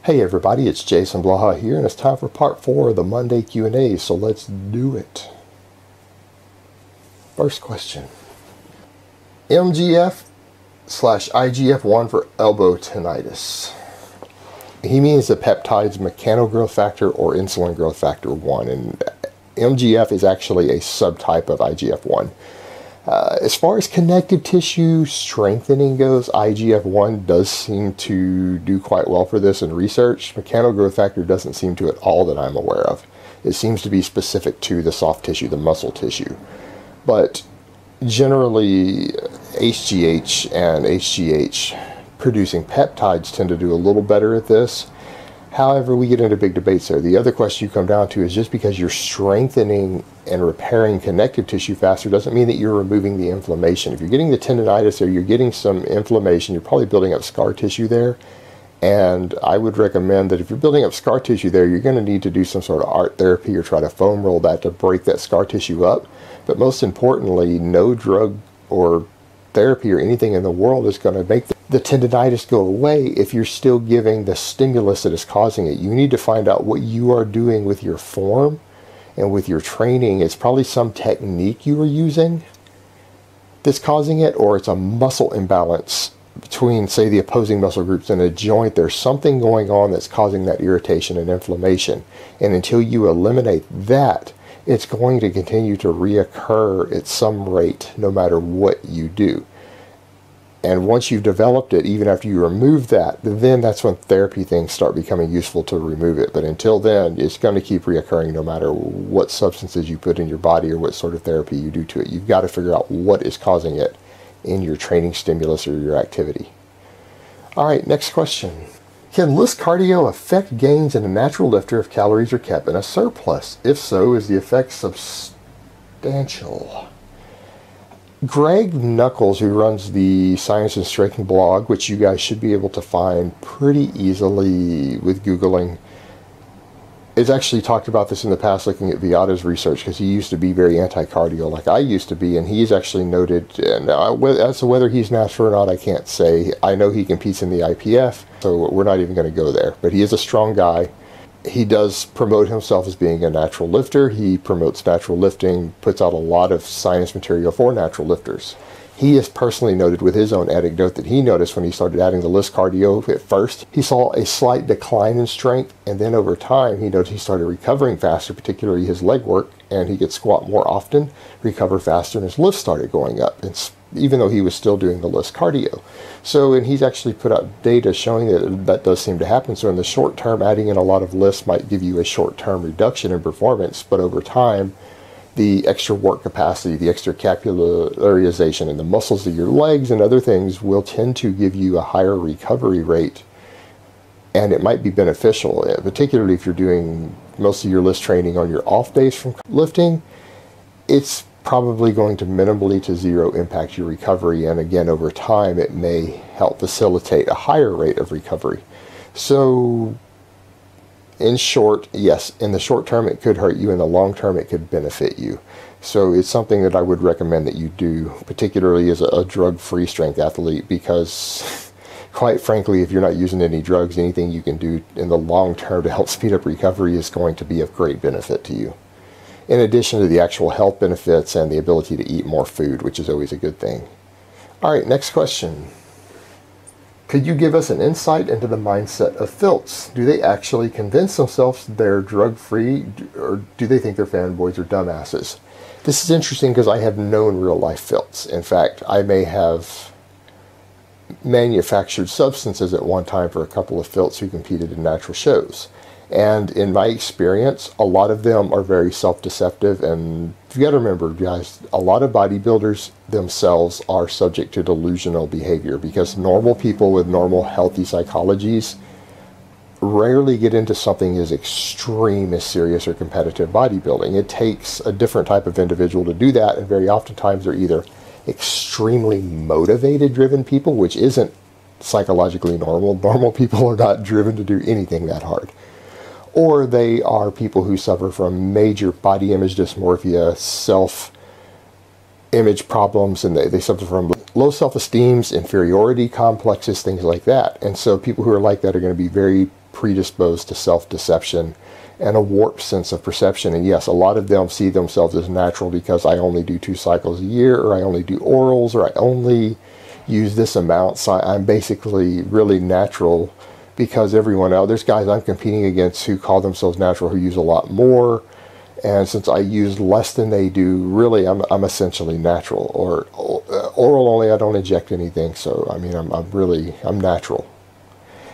Hey everybody, it's Jason Blaha here, and it's time for part 4 of the Monday Q&A, so let's do it. First question. MGF/IGF-1 for elbow tendonitis. He means the peptides mechanogrowth factor or insulin growth factor 1, and MGF is actually a subtype of IGF-1. As far as connective tissue strengthening goes, IGF-1 does seem to do quite well for this in research. Mechanogrowth factor doesn't seem to at all that I'm aware of. It seems to be specific to the soft tissue, the muscle tissue. But generally, HGH and HGH producing peptides tend to do a little better at this. However, we get into big debates there. The other question you come down to is just because you're strengthening and repairing connective tissue faster doesn't mean that you're removing the inflammation. If you're getting the tendonitis or you're getting some inflammation, you're probably building up scar tissue there. And I would recommend that if you're building up scar tissue there, you're going to need to do some sort of art therapy or try to foam roll that to break that scar tissue up. But most importantly, no drug or therapy or anything in the world is going to make the tendonitis go away if you're still giving the stimulus that is causing it. You need to find out what you are doing with your form and with your training. It's probably some technique you are using that's causing it, or it's a muscle imbalance between, say, the opposing muscle groups in a joint. There's something going on that's causing that irritation and inflammation. And until you eliminate that, it's going to continue to reoccur at some rate no matter what you do. And once you've developed it, even after you remove that, then that's when therapy things start becoming useful to remove it. But until then, it's going to keep reoccurring no matter what substances you put in your body or what sort of therapy you do to it. You've got to figure out what is causing it in your training stimulus or your activity. All right, next question. Can LISS cardio affect gains in a natural lifter if calories are kept in a surplus? If so, is the effect substantial? Greg Nuckols, who runs the Science and Strength blog, which you guys should be able to find pretty easily with Googling, has actually talked about this in the past looking at Viada's research, because he used to be very anti-cardio like I used to be, and he's actually noted, and as to whether he's natural or not, I can't say. I know he competes in the IPF, so we're not even going to go there. But he is a strong guy. He does promote himself as being a natural lifter. He promotes natural lifting, puts out a lot of science material for natural lifters. He is personally noted with his own anecdote that he noticed when he started adding the LISS cardio at first, he saw a slight decline in strength, and then over time he noticed he started recovering faster, particularly his leg work, and he could squat more often, recover faster, and his lift started going up, even though he was still doing the LISS cardio. So, and he's actually put out data showing that that does seem to happen. So in the short term, adding in a lot of LISS might give you a short-term reduction in performance, but over time, the extra work capacity, the extra capillarization in the muscles of your legs and other things will tend to give you a higher recovery rate, and it might be beneficial, particularly if you're doing most of your LISS training on your off days from lifting. It's probably going to minimally to zero impact your recovery, and again, over time, it may help facilitate a higher rate of recovery. So, in short, yes, in the short term it could hurt you, in the long term it could benefit you. So it's something that I would recommend that you do, particularly as a drug-free strength athlete, because quite frankly, if you're not using any drugs, anything you can do in the long term to help speed up recovery is going to be of great benefit to you, in addition to the actual health benefits and the ability to eat more food, which is always a good thing. All right, next question. Could you give us an insight into the mindset of Filts? Do they actually convince themselves they're drug-free, or do they think they're fanboys or dumbasses? This is interesting because I have known real-life Filts. In fact, I may have manufactured substances at one time for a couple of Filts who competed in natural shows. And in my experience, a lot of them are very self-deceptive, and you got to remember, guys, a lot of bodybuilders themselves are subject to delusional behavior, because normal people with normal healthy psychologies rarely get into something as extreme as serious or competitive bodybuilding. It takes a different type of individual to do that, and very oftentimes they're either extremely motivated, driven people, which isn't psychologically normal. Normal people are not driven to do anything that hard. Or they are people who suffer from major body image dysmorphia, self-image problems, and they suffer from low self-esteem, inferiority complexes, things like that. And so people who are like that are going to be very predisposed to self-deception and a warped sense of perception. And yes, a lot of them see themselves as natural because I only do 2 cycles a year, or I only do orals, or I only use this amount, so I'm basically really natural because everyone else, there's guys I'm competing against who call themselves natural who use a lot more, and since I use less than they do, really I'm essentially natural. Or oral only, I don't inject anything, so I mean I'm natural.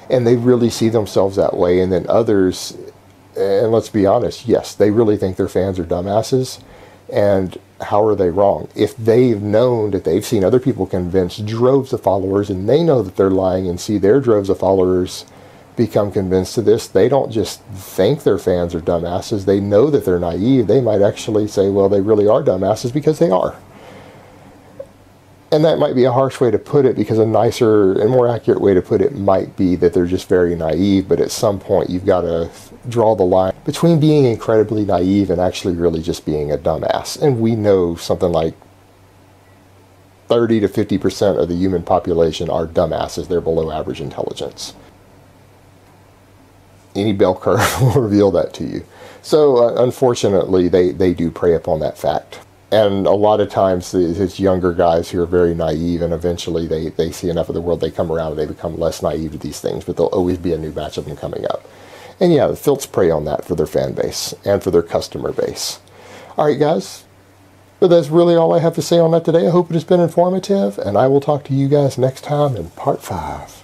And they really see themselves that way. And then others, and let's be honest, yes, they really think their fans are dumbasses. And how are they wrong? If they've known that they've seen other people convince droves of followers, and they know that they're lying and see their droves of followers become convinced to this, they don't just think their fans are dumbasses. They know that they're naive. They might actually say, well, they really are dumbasses, because they are. And that might be a harsh way to put it, because a nicer and more accurate way to put it might be that they're just very naive. But at some point, you've got to draw the line between being incredibly naive and actually really just being a dumbass. And we know something like 30 to 50% of the human population are dumbasses. They're below average intelligence. Any bell curve will reveal that to you. So unfortunately, they do prey upon that fact. And a lot of times it's younger guys who are very naive, and eventually they see enough of the world, they come around and they become less naive to these things, but there'll always be a new batch of them coming up. And yeah, the Filts prey on that for their fan base and for their customer base. Alright guys, but that's really all I have to say on that today. I hope it has been informative, and I will talk to you guys next time in part 5.